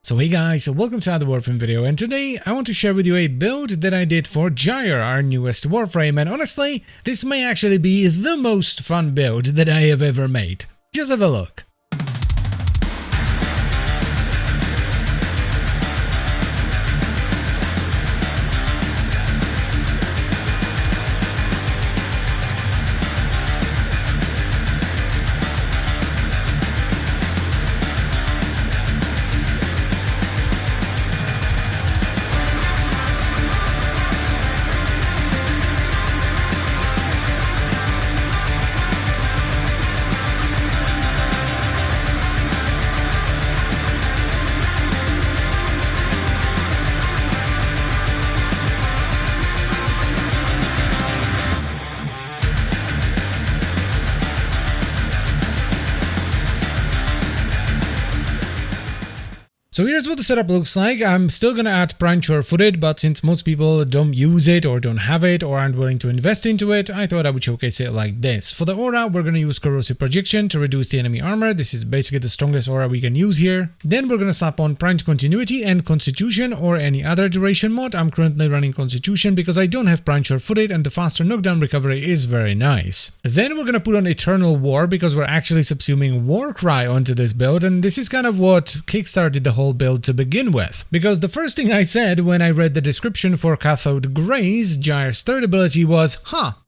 So hey guys, welcome to another Warframe video, and today I want to share with you a build that I did for Gyre, our newest Warframe, and honestly, this may actually be the most fun build that I have ever made. Just have a look. So here's what the setup looks like. I'm still gonna add branch or footed, but since most people don't use it or don't have it or aren't willing to invest into it, I thought I would showcase it like this. For the aura, we're gonna use corrosive projection to reduce the enemy armor. This is basically the strongest aura we can use here. Then we're gonna slap on branch continuity and constitution or any other duration mod. I'm currently running constitution because I don't have branch or footed and the faster knockdown recovery is very nice. Then we're gonna put on eternal war because we're actually subsuming Warcry onto this build, and this is kind of what kickstarted the whole build to begin with, because the first thing I said when I read the description for Cathode Grace, Gyre's third ability was,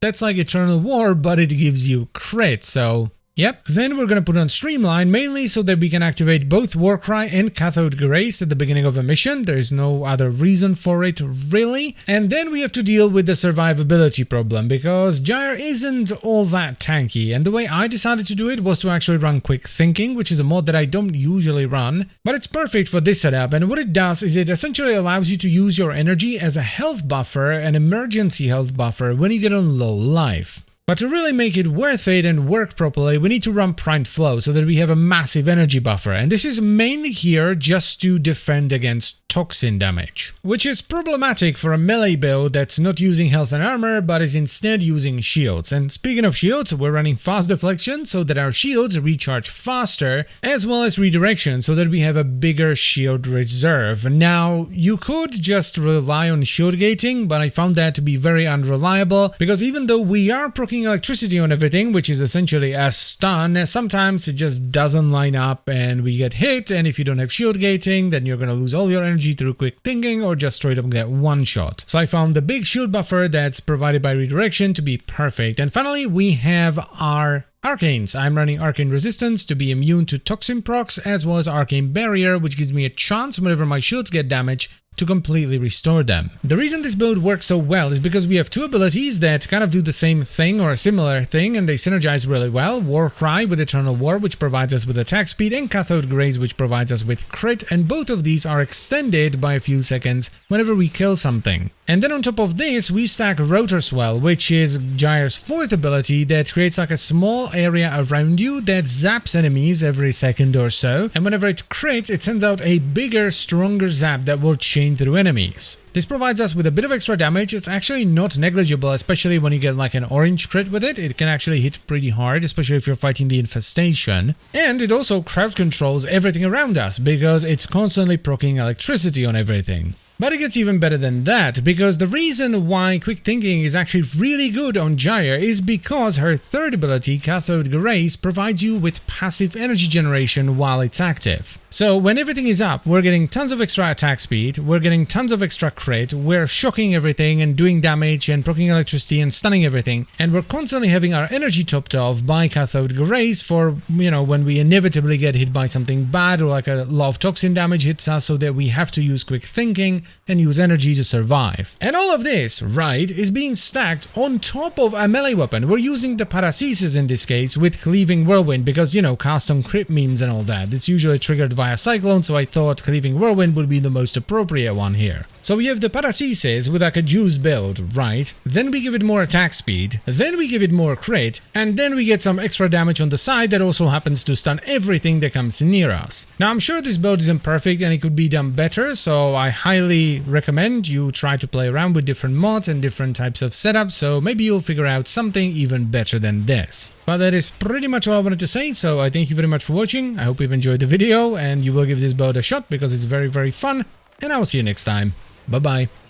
that's like Eternal War, but it gives you crit, so yep. Then we're gonna put on Streamline, mainly so that we can activate both Warcry and Cathode Grace at the beginning of a mission. There's no other reason for it, really. And then we have to deal with the survivability problem, because Gyre isn't all that tanky, and the way I decided to do it was to actually run Quick Thinking, which is a mod that I don't usually run, but it's perfect for this setup, and what it does is it essentially allows you to use your energy as a health buffer, an emergency health buffer, when you get on low life. But to really make it worth it and work properly, we need to run Primed Flow so that we have a massive energy buffer, and this is mainly here just to defend against toxin damage, which is problematic for a melee build that's not using health and armor but is instead using shields. And speaking of shields, we're running Fast Deflection so that our shields recharge faster, as well as Redirection so that we have a bigger shield reserve. Now, you could just rely on shield gating, but I found that to be very unreliable, because even though we are proccing electricity on everything, which is essentially a stun, sometimes it just doesn't line up and we get hit, and if you don't have shield gating, then you're gonna lose all your energy through Quick Thinking or just straight up get one shot. So I found the big shield buffer that's provided by Redirection to be perfect. And finally, we have our Arcanes. I'm running Arcane Resistance to be immune to Toxin procs, as well as Arcane Barrier, which gives me a chance whenever my shields get damaged to completely restore them. The reason this build works so well is because we have two abilities that kind of do the same thing or a similar thing, and they synergize really well. Warcry with Eternal War, which provides us with attack speed, and Cathode Grace, which provides us with crit, and both of these are extended by a few seconds whenever we kill something. And then on top of this, we stack Rotor Swell, which is Gyre's fourth ability that creates like a small area around you that zaps enemies every second or so, and whenever it crits, it sends out a bigger, stronger zap that will chain through enemies. This provides us with a bit of extra damage. It's actually not negligible, especially when you get like an orange crit with it. It can actually hit pretty hard, especially if you're fighting the infestation. And it also crowd controls everything around us because it's constantly proccing electricity on everything. But it gets even better than that, because the reason why Quick Thinking is actually really good on Gyre is because her third ability, Cathode Grace, provides you with passive energy generation while it's active. So when everything is up, we're getting tons of extra attack speed, we're getting tons of extra crit, we're shocking everything and doing damage and proccing electricity and stunning everything, and we're constantly having our energy topped off by Cathode Grace for, when we inevitably get hit by something bad or like a lot of toxin damage hits us so that we have to use Quick Thinking and use energy to survive. And all of this, right, is being stacked on top of a melee weapon. We're using the Paracesis in this case with Cleaving Whirlwind because, cast on crit memes and all that. It's usually triggered via Cyclone, so I thought Cleaving Whirlwind would be the most appropriate one here. So we have the Paracesis with like a juice build, right? Then we give it more attack speed, then we give it more crit, and then we get some extra damage on the side that also happens to stun everything that comes near us. Now I'm sure this build isn't perfect and it could be done better, so I highly recommend you try to play around with different mods and different types of setups, so maybe you'll figure out something even better than this. But that is pretty much all I wanted to say, so I thank you very much for watching. I hope you've enjoyed the video and you will give this build a shot because it's very, very fun, and I will see you next time. Bye-bye.